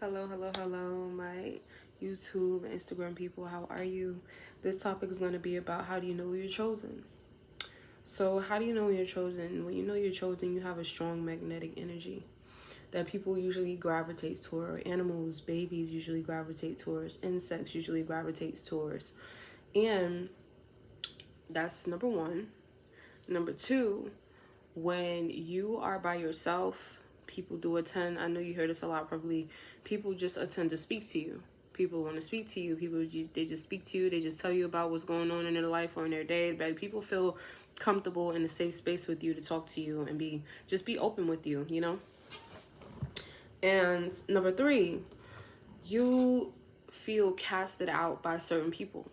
Hello, my YouTube and Instagram people. How are you? This topic is going to be about how do you know you're chosen? So, how do you know you're chosen? When you know you're chosen, you have a strong magnetic energy that people usually gravitate toward. Animals, babies usually gravitate towards. Insects usually gravitates towards. And that's number one. Number two, when you are by yourself, people do attend. I know you hear this a lot probably. People just attend to speak to you. People want to speak to you. They just speak to you. They just tell you about what's going on in their life or in their day. But people feel comfortable in a safe space with you to talk to you and be open with you, you know? And number three, you feel casted out by certain people.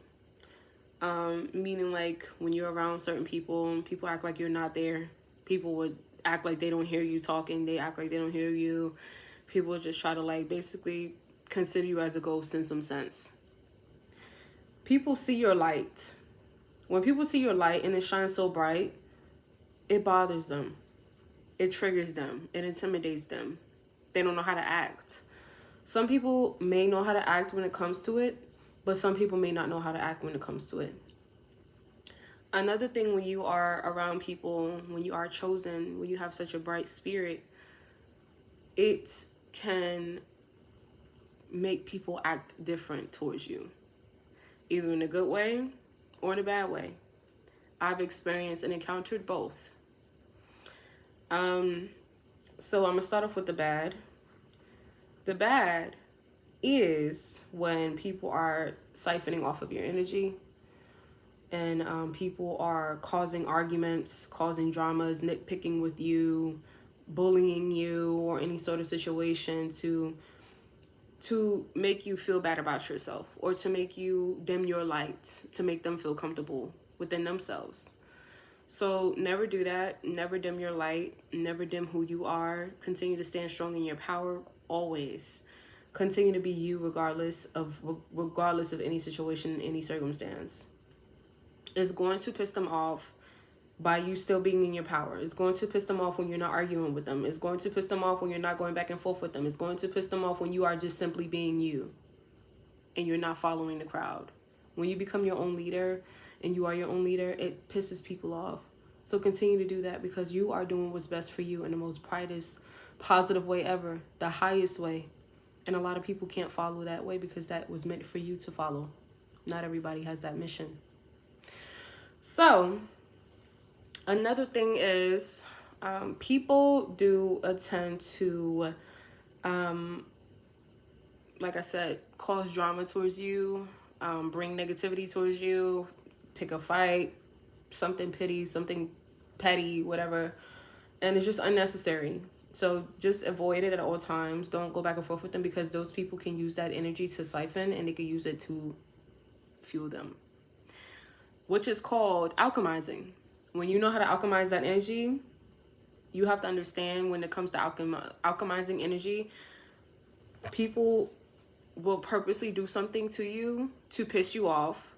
Meaning like when you're around certain people, people act like you're not there. People would act like they don't hear you talking. They act like they don't hear you. People would just try to like basically consider you as a ghost in some sense. People see your light. When people see your light and it shines so bright, it bothers them. It triggers them. It intimidates them. They don't know how to act. Some people may know how to act when it comes to it, but some people may not know how to act when it comes to it. Another thing, when you are around people, when you are chosen, when you have such a bright spirit, it can make people act different towards you, either in a good way or in a bad way. I've experienced and encountered both. So I'm gonna start off with the bad. The bad is when people are siphoning off of your energy, and people are causing arguments, causing dramas, nitpicking with you, bullying you, or any sort of situation to make you feel bad about yourself, or to make you dim your light, to make them feel comfortable within themselves. So never do that. Never dim your light. Never dim who you are. Continue to stand strong in your power always. Continue to be you regardless of any situation, any circumstance. It's going to piss them off by you still being in your power. It's going to piss them off when you're not arguing with them. It's going to piss them off when you're not going back and forth with them. It's going to piss them off when you are just simply being you and you're not following the crowd. When you become your own leader and you are your own leader, it pisses people off. So continue to do that, because you are doing what's best for you in the most brightest, positive way ever, the highest way. And a lot of people can't follow that way because that was meant for you to follow. Not everybody has that mission. So, another thing is, people do attend to, like I said, cause drama towards you, bring negativity towards you, pick a fight, something petty, whatever. And it's just unnecessary. So just avoid it at all times. Don't go back and forth with them, because those people can use that energy to siphon, and they can use it to fuel them, which is called alchemizing. When you know how to alchemize that energy, you have to understand, when it comes to alchemizing energy, people will purposely do something to you to piss you off,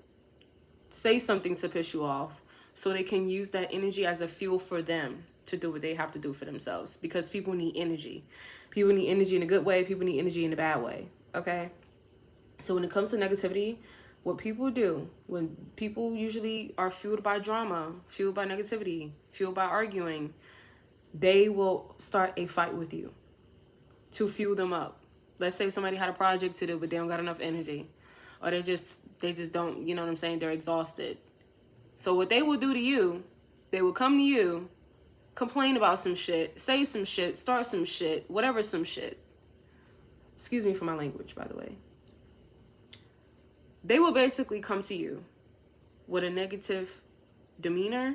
say something to piss you off, so they can use that energy as a fuel for them to do what they have to do for themselves. Because people need energy. People need energy in a good way. People need energy in a bad way. Okay? So when it comes to negativity, what people do, when people usually are fueled by drama, fueled by negativity, fueled by arguing, they will start a fight with you to fuel them up. Let's say somebody had a project to do, but they don't got enough energy, or they just don't, you know what I'm saying? They're exhausted. So what they will do to you, they will come to you, complain about some shit, say some shit, start some shit, whatever, some shit. Excuse me for my language, by the way. They will basically come to you with a negative demeanor,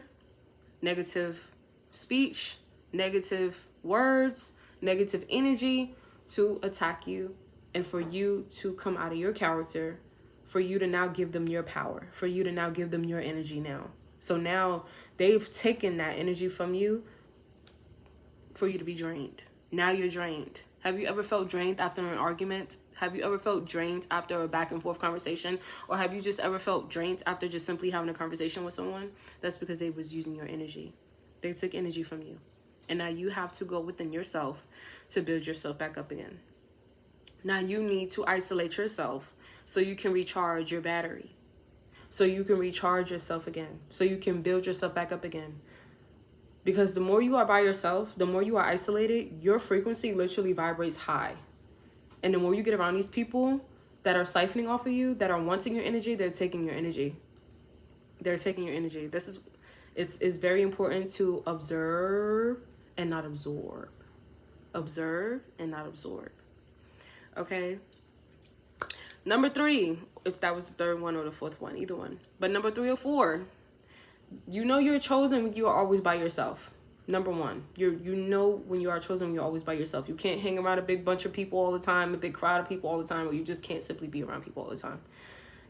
negative speech, negative words, negative energy to attack you, and for you to come out of your character, for you to now give them your power, for you to now give them your energy now. So now they've taken that energy from you for you to be drained. Now you're drained. Have you ever felt drained after an argument? Have you ever felt drained after a back and forth conversation? Or have you just ever felt drained after just simply having a conversation with someone? That's because they was using your energy. They took energy from you. And now you have to go within yourself to build yourself back up again. Now you need to isolate yourself so you can recharge your battery, so you can recharge yourself again, so you can build yourself back up again. Because the more you are by yourself, the more you are isolated, your frequency literally vibrates high. And the more you get around these people that are siphoning off of you, that are wanting your energy, they're taking your energy. They're taking your energy. This is, it's very important to observe and not absorb. Observe and not absorb. Okay? Number 3, if that was the third one or the fourth one, either one. But number 3 or 4, you know you're chosen when you are always by yourself. Number 1, you know when you are chosen, you're always by yourself. You can't hang around a big bunch of people all the time, a big crowd of people all the time, or you just can't simply be around people all the time.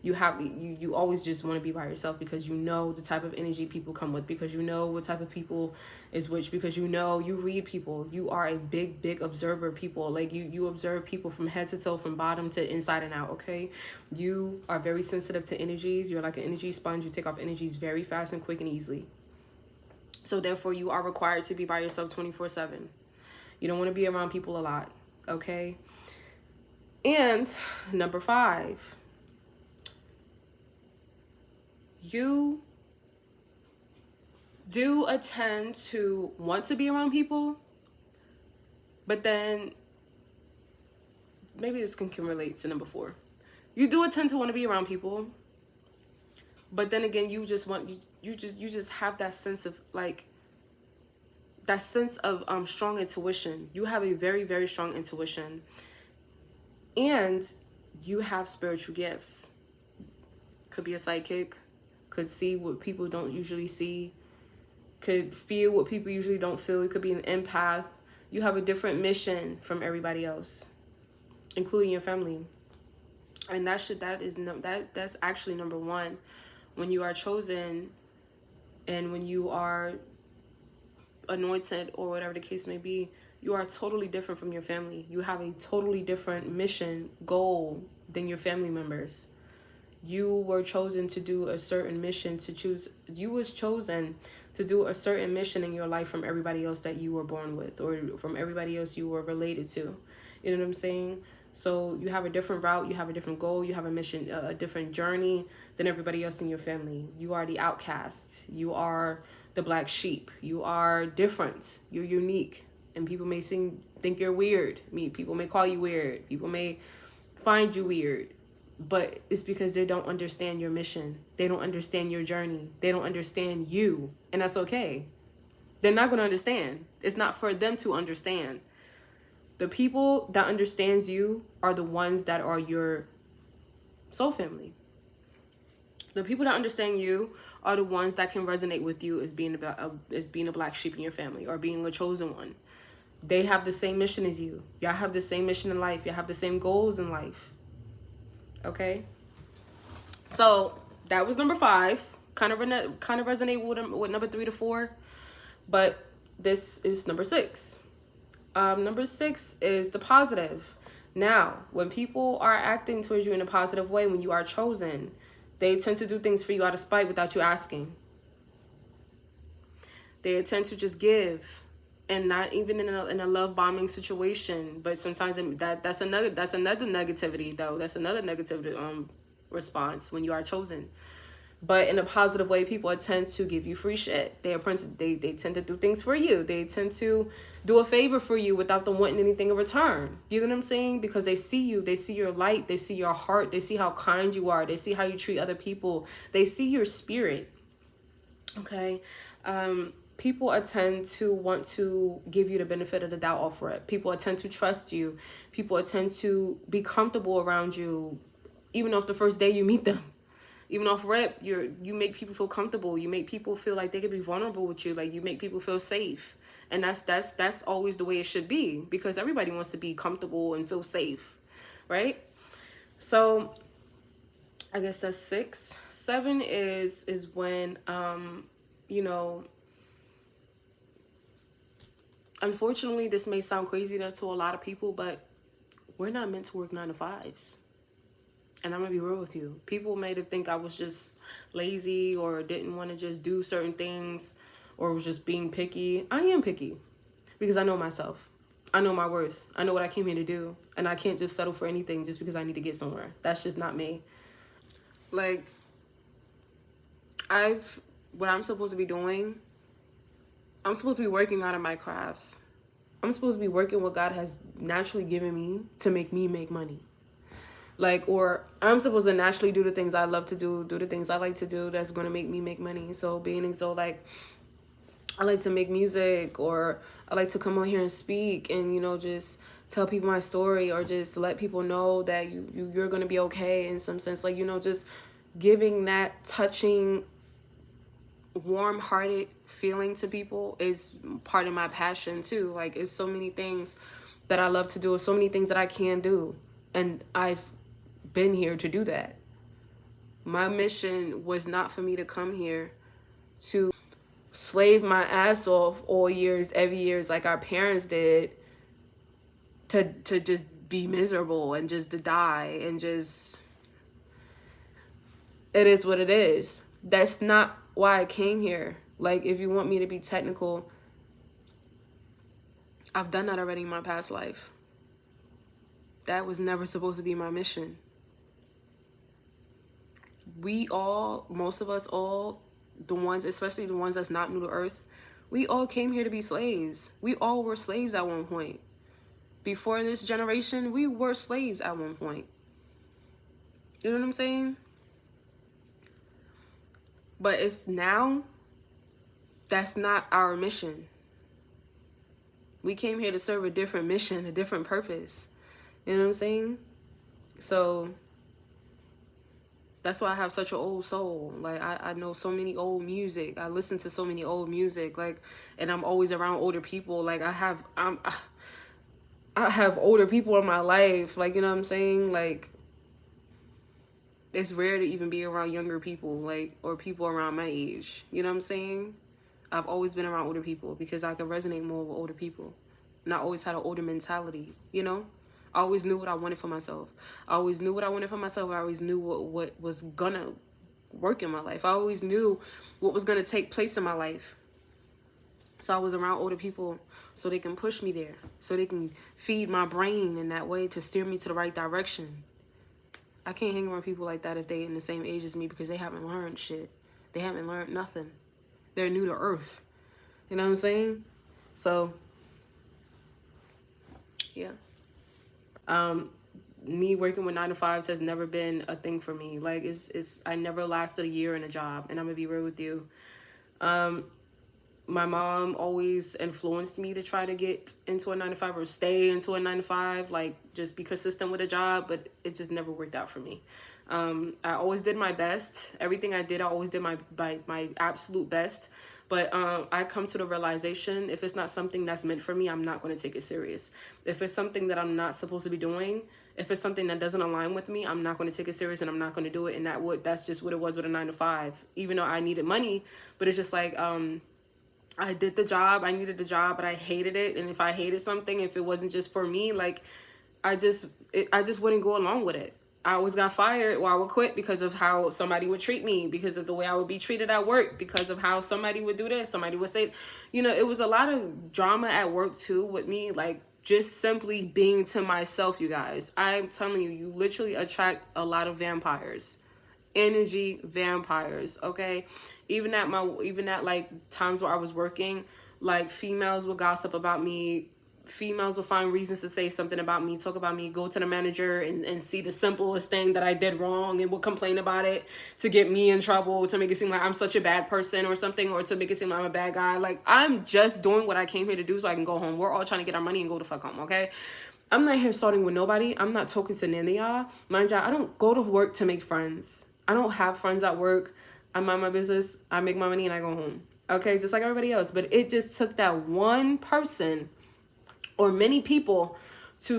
You always just want to be by yourself, because you know the type of energy people come with, because you know what type of people is which, because you know, you read people. You are a big observer people. Like you observe people from head to toe, from bottom to inside and out. Okay, you are very sensitive to energies. You're like an energy sponge. You take off energies very fast and quick and easily. So therefore you are required to be by yourself 24/7. You don't want to be around people a lot. Okay. And number 5, you do attend to want to be around people, but then maybe this can relate to number 4. You do attend to want to be around people, but then again, you just want, you just have that sense of like, that sense of strong intuition. You have a very strong intuition, and you have spiritual gifts. Could be a psychic, could see what people don't usually see, could feel what people usually don't feel. It could be an empath. You have a different mission from everybody else, including your family. And that's actually number 1. When you are chosen and when you are anointed, or whatever the case may be, you are totally different from your family. You have a totally different mission, goal than your family members. You were chosen to do a certain mission, you was chosen to do a certain mission in your life from everybody else that you were born with, or from everybody else you were related to. You know what I'm saying? So you have a different route, you have a different goal, you have a mission, a different journey than everybody else in your family. You are the outcast. You are the black sheep. You are different. You're unique. And people may think you're weird. People may call you weird. People may find you weird. But it's because they don't understand your mission. They don't understand your journey. They don't understand you. And that's okay. They're not going to understand. It's not for them to understand. The people that understands you are the ones that are your soul family. The people that understand you are the ones that can resonate with you as being a black sheep in your family, or being a chosen one. They have the same mission as you. Y'all have the same mission in life. Y'all have the same goals in life. Okay, so that was number 5. Kind of resonate with number 3 to 4, but this is number 6. Number 6 is the positive. Now, when people are acting towards you in a positive way, when you are chosen, they tend to do things for you out of spite without you asking. They tend to just give, and not even in a love bombing situation, but sometimes that's another negativity though. That's another negative response when you are chosen. But in a positive way, people tend to give you free shit. They tend to do things for you. They tend to do a favor for you without them wanting anything in return. You know what I'm saying? Because they see you. They see your light. They see your heart. They see how kind you are. They see how you treat other people. They see your spirit. Okay? People tend to want to give you the benefit of the doubt off rip. People tend to trust you. People tend to be comfortable around you, even off the first day you meet them. Even off rep, you make people feel comfortable. You make people feel like they could be vulnerable with you. Like, you make people feel safe. And that's always the way it should be, because everybody wants to be comfortable and feel safe, right? So I guess that's 6. 7 is when you know, unfortunately, this may sound crazy to a lot of people, but we're not meant to work 9 to 5s. And I'm going to be real with you. People may think I was just lazy, or didn't want to just do certain things, or was just being picky. I am picky because I know myself. I know my worth. I know what I came here to do. And I can't just settle for anything just because I need to get somewhere. That's just not me. Like, what I'm supposed to be doing, I'm supposed to be working out of my crafts. I'm supposed to be working what God has naturally given me to make me make money. Like, or I'm supposed to naturally do the things I love to do the things I like to do that's going to make me make money. So being so like, I like to make music, or I like to come on here and speak and, you know, just tell people my story, or just let people know that you're going to be okay in some sense. Like, you know, just giving that touching, warm-hearted feeling to people is part of my passion too. Like, it's so many things that I love to do, so many things that I can do, and I've been here to do that. My mission was not for me to come here to slave my ass off all years, every years, like our parents did, to just be miserable and just to die and just, it is what it is. That's not why I came here. Like, if you want me to be technical, I've done that already in my past life. That was never supposed to be my mission. We all, most of us all, the ones, especially the ones that's not new to earth, we all came here to be slaves. We all were slaves at one point. Before this generation, we were slaves at one point. You know what I'm saying? But it's now, that's not our mission. We came here to serve a different mission, a different purpose. You know what I'm saying? So that's why I have such an old soul. Like, I know so many old music. I listen to so many old music. Like, and I'm always around older people. Like, I have older people in my life. Like, you know what I'm saying? Like, it's rare to even be around younger people, like, or people around my age. You know what I'm saying? I've always been around older people because I can resonate more with older people. And I always had an older mentality, you know? I always knew what I wanted for myself. I always knew what I wanted for myself. I always knew what was gonna work in my life. I always knew what was gonna take place in my life. So I was around older people so they can push me there, so they can feed my brain in that way to steer me to the right direction. I can't hang around people like that if they in the same age as me, because they haven't learned shit. They haven't learned nothing. They're new to earth. You know what I'm saying? So, yeah. Me working with 9 to 5s has never been a thing for me. Like, I never lasted a year in a job, and I'm gonna be real with you. My mom always influenced me to try to get into a 9 to 5 or stay into a 9 to 5, like, just be consistent with a job, but it just never worked out for me. I always did my best. Everything I did, I always did my absolute best. But I come to the realization, if it's not something that's meant for me, I'm not going to take it serious. If it's something that I'm not supposed to be doing, if it's something that doesn't align with me, I'm not going to take it serious, and I'm not going to do it. And that's just what it was with a 9 to 5, even though I needed money. But it's just like, I did the job, I needed the job, but I hated it. And if I hated something, if it wasn't just for me, like, I just wouldn't go along with it. I always got fired, or I would quit because of how somebody would treat me, because of the way I would be treated at work, because of how somebody would do this, somebody would say, you know, it was a lot of drama at work too with me, like, just simply being to myself, you guys. I'm telling you, you literally attract a lot of vampires. Energy vampires, okay? Even at like times where I was working, like, females would gossip about me. Females will find reasons to say something about me, talk about me, go to the manager and see the simplest thing that I did wrong and will complain about it to get me in trouble, to make it seem like I'm such a bad person or something, or to make it seem like I'm a bad guy. Like, I'm just doing what I came here to do so I can go home. We're all trying to get our money and go the fuck home, okay? I'm not here starting with nobody. I'm not talking to none of y'all. Mind y'all, I don't go to work to make friends. I don't have friends at work. I mind my business. I make my money and I go home. Okay, just like everybody else. But it just took that one person or many people to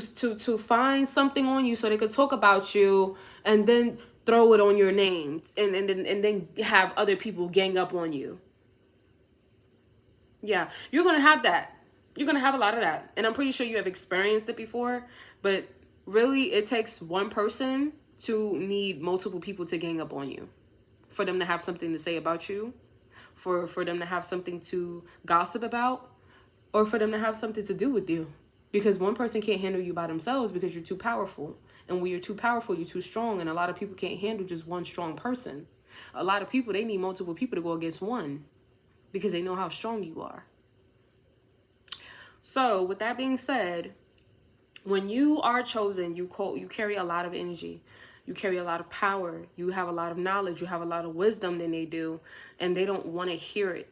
find something on you so they could talk about you and then throw it on your name and then have other people gang up on you. Yeah, you're going to have that. You're going to have a lot of that. And I'm pretty sure you have experienced it before. But really, it takes one person to need multiple people to gang up on you, for them to have something to say about you, for them to have something to gossip about, or for them to have something to do with you. Because one person can't handle you by themselves because you're too powerful. And when you're too powerful, you're too strong. And a lot of people can't handle just one strong person. A lot of people, they need multiple people to go against one because they know how strong you are. So with that being said, when you are chosen, you carry a lot of energy. You carry a lot of power. You have a lot of knowledge. You have a lot of wisdom than they do. And they don't want to hear it.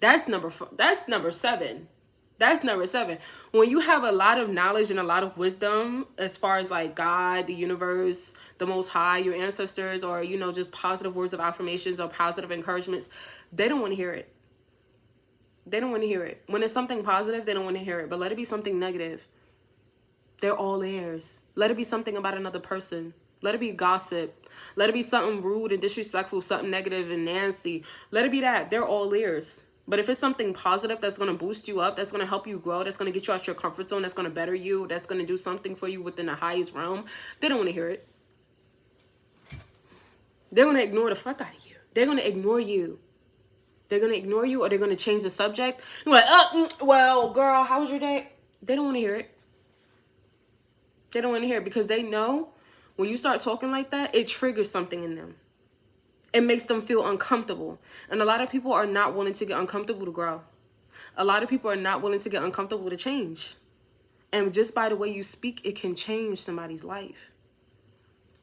That's number 7. That's number 7. When you have a lot of knowledge and a lot of wisdom, as far as like God, the universe, the Most High, your ancestors, or, you know, just positive words of affirmations or positive encouragements, they don't want to hear it. They don't want to hear it. When it's something positive, they don't want to hear it. But let it be something negative, they're all ears. Let it be something about another person. Let it be gossip. Let it be something rude and disrespectful, something negative and nasty. Let it be that. They're all ears. But if it's something positive that's going to boost you up, that's going to help you grow, that's going to get you out your comfort zone, that's going to better you, that's going to do something for you within the highest realm, they don't want to hear it. They're going to ignore the fuck out of you. They're going to ignore you. They're going to ignore you, or they're going to change the subject. You're like, well, girl, how was your day? They don't want to hear it. They don't want to hear it because they know when you start talking like that, it triggers something in them. It makes them feel uncomfortable. And a lot of people are not willing to get uncomfortable to grow. A lot of people are not willing to get uncomfortable to change. And just by the way you speak, it can change somebody's life.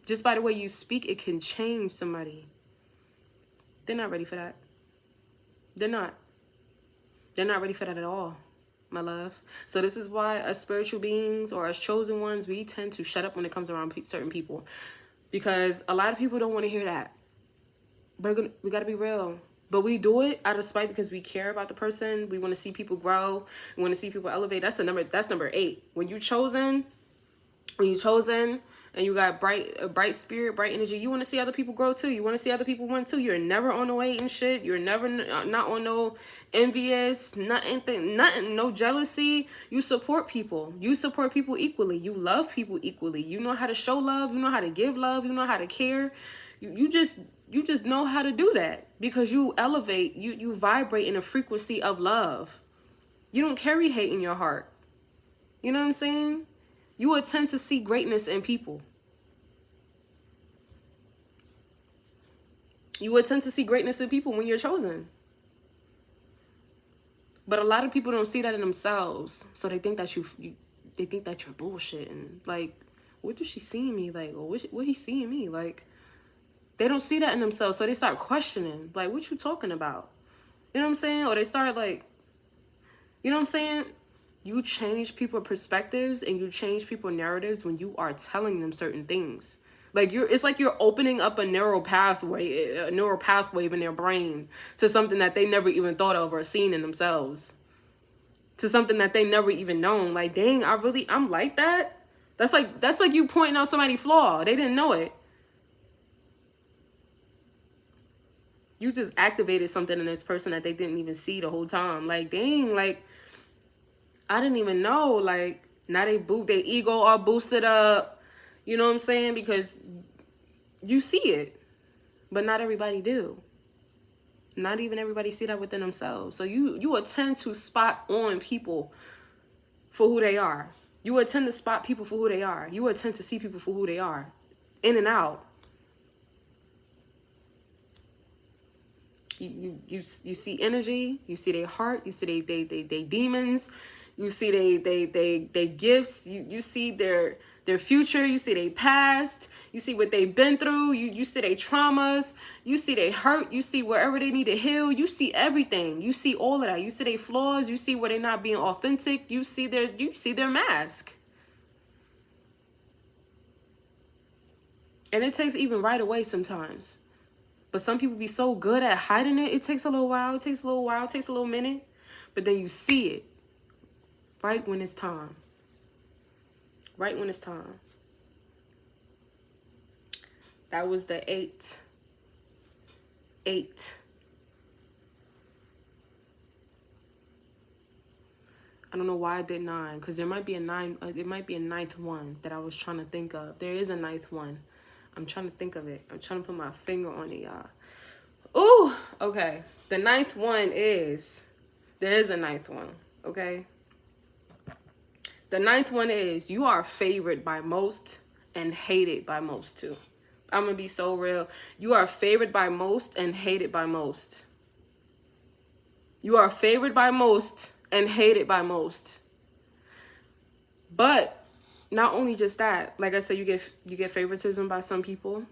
Just by the way you speak, it can change somebody. They're not ready for that. They're not. They're not ready for that at all, my love. So this is why as spiritual beings or as chosen ones, we tend to shut up when it comes around certain people. Because a lot of people don't want to hear that. But we got to be real. But we do it out of spite because we care about the person. We want to see people grow. We want to see people elevate. That's number 8. When you're chosen and you got bright spirit, bright energy, you want to see other people grow too. You want to see other people win too. You're never on no hate and shit. You're never not on no envious, nothing, no jealousy. You support people. You support people equally. You love people equally. You know how to show love. You know how to give love. You know how to care. You just know how to do that because you elevate, you vibrate in a frequency of love. You don't carry hate in your heart. You know what I'm saying? You will tend to see greatness in people. You will tend to see greatness in people when you're chosen. But a lot of people don't see that in themselves. So they think that they think that you're bullshitting. Like, what does she see in me? Like, or what he see in me? Like, they don't see that in themselves. So they start questioning. Like, what you talking about? You know what I'm saying? Or they start like, you know what I'm saying? You change people's perspectives and you change people's narratives when you are telling them certain things. Like it's like you're opening up a neural pathway in their brain to something that they never even thought of or seen in themselves. To something that they never even known. Like, dang, I'm like that? That's like you pointing out somebody's flaw. They didn't know it. You just activated something in this person that they didn't even see the whole time. Like, dang, like, I didn't even know. Like, now their ego all boosted up. You know what I'm saying? Because you see it. But not everybody do. Not even everybody see that within themselves. So you will tend to spot on people for who they are. You will tend to spot people for who they are. You will tend to see people for who they are. In and out. You see energy, you see their heart, you see they demons, you see they gifts, you see their future, you see their past, you see what they've been through, you see their traumas, you see they hurt, you see wherever they need to heal, you see everything, you see all of that, you see their flaws, you see where they're not being authentic, you see their mask. And it takes even right away sometimes. But some people be so good at hiding it. It takes a little while. It takes a little minute. But then you see it right when it's time. Right when it's time. That was the 8. 8. I don't know why I did 9. Because there might be a 9. It might be a 9th one that I was trying to think of. There is a 9th one. I'm trying to think of it. I'm trying to put my finger on it, y'all. Ooh, okay. The 9th one is, there is a 9th one, okay? The ninth one is you are favored by most and hated by most too. I'm gonna be so real. You are favored by most and hated by most. You are favored by most and hated by most. But not only just that, like I said, you get favoritism by some people.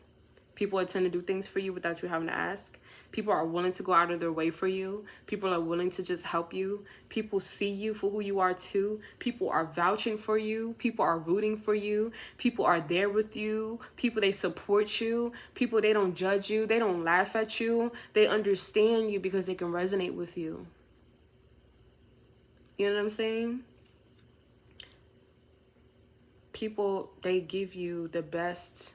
People tend to do things for you without you having to ask. People are willing to go out of their way for you. People are willing to just help you. People see you for who you are too. People are vouching for you. People are rooting for you. People are there with you. People, they support you. People, they don't judge you. They don't laugh at you. They understand you because they can resonate with you. You know what I'm saying? People, they give you the best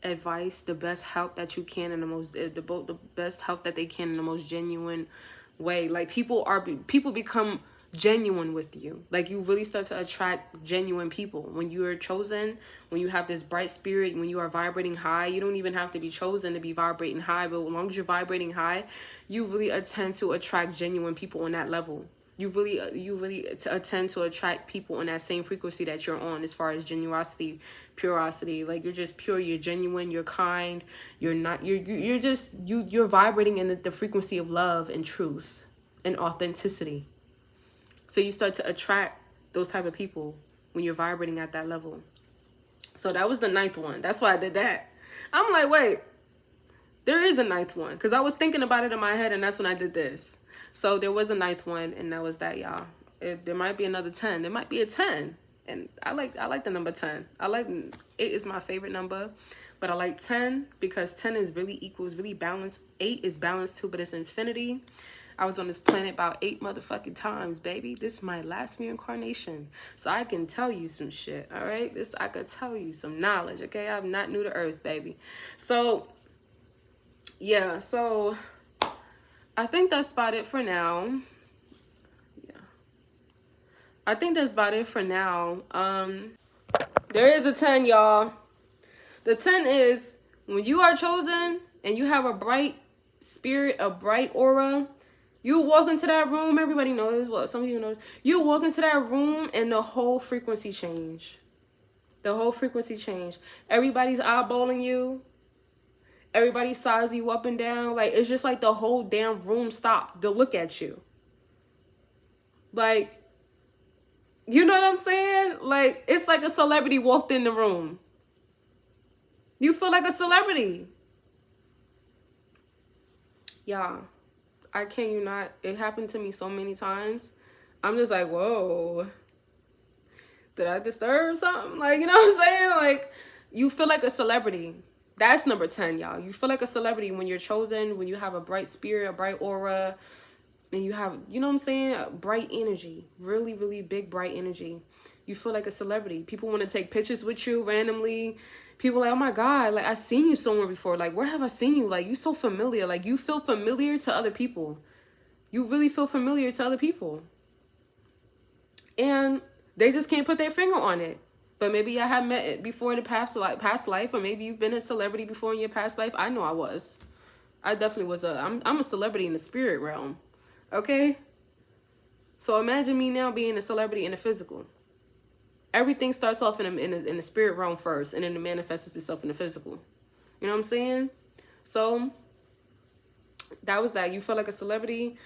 advice, the best help that you can in the best help that they can in the most genuine way. Like people become genuine with you. Like you really start to attract genuine people when you are chosen, when you have this bright spirit, when you are vibrating high. You don't even have to be chosen to be vibrating high, but as long as you're vibrating high, you really tend to attract genuine people on that level. You really tend to attract people on that same frequency that you're on, as far as generosity, purity. Like you're just pure, you're genuine, you're kind, you're vibrating in the frequency of love and truth and authenticity. So you start to attract those type of people when you're vibrating at that level. So that was the ninth one. That's why I did that. I'm like, wait, there is a ninth one, because I was thinking about it in my head, and that's when I did this. So there was a ninth one, and that was that, y'all. There might be another 10. There might be a 10. And I like the number 10. It is my favorite number. But I like 10 because 10 is really equals, really balanced. 8 is balanced too, but it's infinity. I was on this planet about 8 motherfucking times, baby. This is my last reincarnation. So I can tell you some shit, all right? I could tell you some knowledge, okay? I'm not new to earth, baby. So, yeah, so I think that's about it for now. Yeah. I think that's about it for now. There is a 10, y'all. The 10 is when you are chosen and you have a bright spirit, a bright aura, you walk into that room, everybody knows, well, some of you know this. You walk into that room and the whole frequency change. The whole frequency change. Everybody's eyeballing you. Everybody size you up and down. Like, it's just like the whole damn room stopped to look at you. Like, you know what I'm saying? Like, it's like a celebrity walked in the room. You feel like a celebrity. Y'all, I kid you not. It happened to me so many times. I'm just like, whoa. Did I disturb something? Like, you know what I'm saying? Like, you feel like a celebrity. That's number 10, y'all. You feel like a celebrity when you're chosen, when you have a bright spirit, a bright aura, and you have, you know what I'm saying, a bright energy. Really, really big, bright energy. You feel like a celebrity. People want to take pictures with you randomly. People like, oh my God, like, I've seen you somewhere before. Like, where have I seen you? Like, you so familiar. Like, you feel familiar to other people. You really feel familiar to other people. And they just can't put their finger on it. But maybe I have met it before in the past life, or maybe you've been a celebrity before in your past life. I know I was. I definitely was I'm a celebrity in the spirit realm. Okay? So imagine me now being a celebrity in the physical. Everything starts off in the spirit realm first, and then it manifests itself in the physical. You know what I'm saying? So that was that. You feel like a celebrity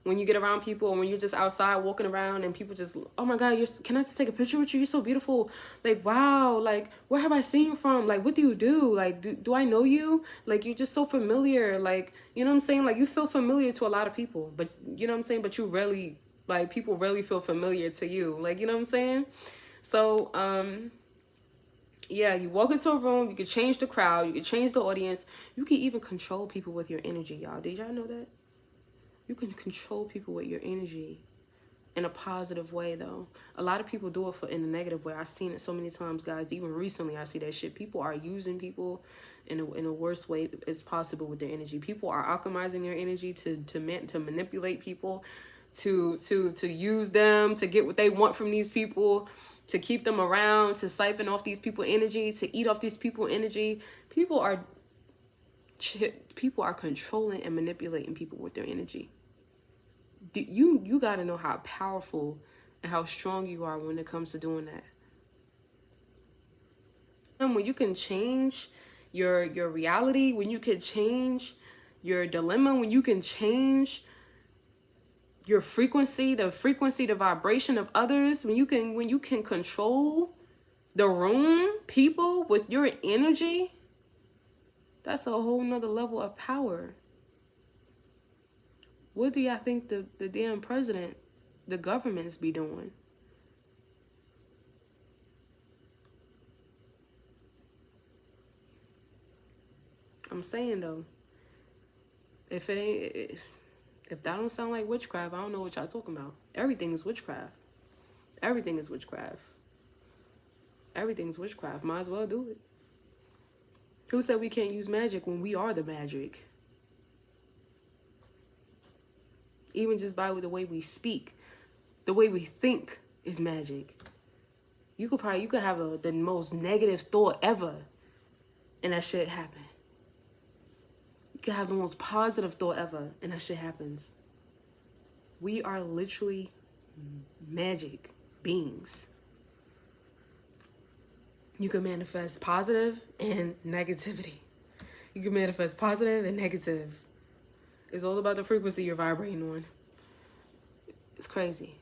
when you get around people, or when you're just outside walking around and people just, oh my God, can I just take a picture with you? You're so beautiful. Like, wow, like, where have I seen you from? Like, what do you do? Like, do I know you? Like, you're just so familiar. Like, you know what I'm saying? Like, you feel familiar to a lot of people, but you know what I'm saying? But you really, like, people really feel familiar to you. Like, you know what I'm saying? So, yeah, you walk into a room, you can change the crowd, you can change the audience. You can even control people with your energy, y'all. Did y'all know that? You can control people with your energy in a positive way, though. A lot of people do it in a negative way. I've seen it so many times, guys. Even recently, I see that shit. People are using people in a worst way as possible with their energy. People are alchemizing their energy to manipulate people, to use them, to get what they want from these people, to keep them around, to siphon off these people's energy, to eat off these people's energy. People are controlling and manipulating people with their energy. You got to know how powerful and how strong you are when it comes to doing that. And when you can change your reality, when you can change your dilemma, when you can change your frequency, the vibration of others, when you can control the room, people with your energy, that's a whole nother level of power. What do y'all think the damn president, the governments be doing? I'm saying though, if it ain't, if that don't sound like witchcraft, I don't know what y'all talking about. Everything is witchcraft. Everything is witchcraft. Everything's witchcraft. Might as well do it. Who said we can't use magic when we are the magic? Even just by the way we speak, the way we think is magic. You could have the most negative thought ever, and that shit happen. You could have the most positive thought ever, and that shit happens. We are literally magic beings. You can manifest positive and negativity. You can manifest positive and negative. It's all about the frequency you're vibrating on. It's crazy.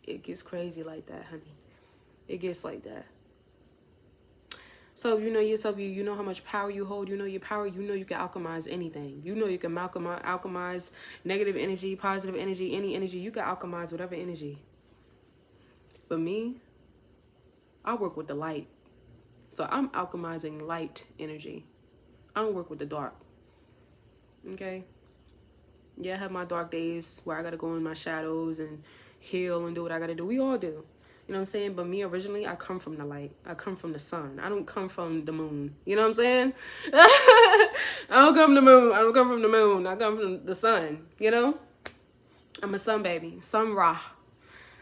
It gets crazy like that, honey. It gets like that. So you know yourself, you know how much power you hold, you know your power, you know you can alchemize anything. You know you can alchemize negative energy, positive energy, any energy. You can alchemize whatever energy. But me, I work with the light. So I'm alchemizing light energy. I don't work with the dark. Okay? Yeah, I have my dark days where I gotta go in my shadows and heal and do what I gotta do. We all do. You know what I'm saying? But me, originally, I come from the light. I come from the sun. I don't come from the moon. You know what I'm saying? I don't come from the moon. I don't come from the moon. I come from the sun. You know? I'm a sun baby. Sun Ra.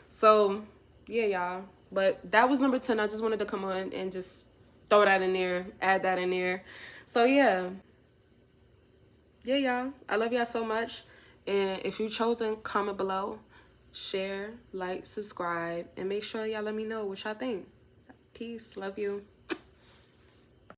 So, yeah, y'all. But that was number 10. I just wanted to come on and just throw that in there. Add that in there. So, yeah. Yeah, y'all. I love y'all so much. And if you're chosen, comment below. Share, like, subscribe, and make sure y'all let me know what y'all think. Peace. Love you.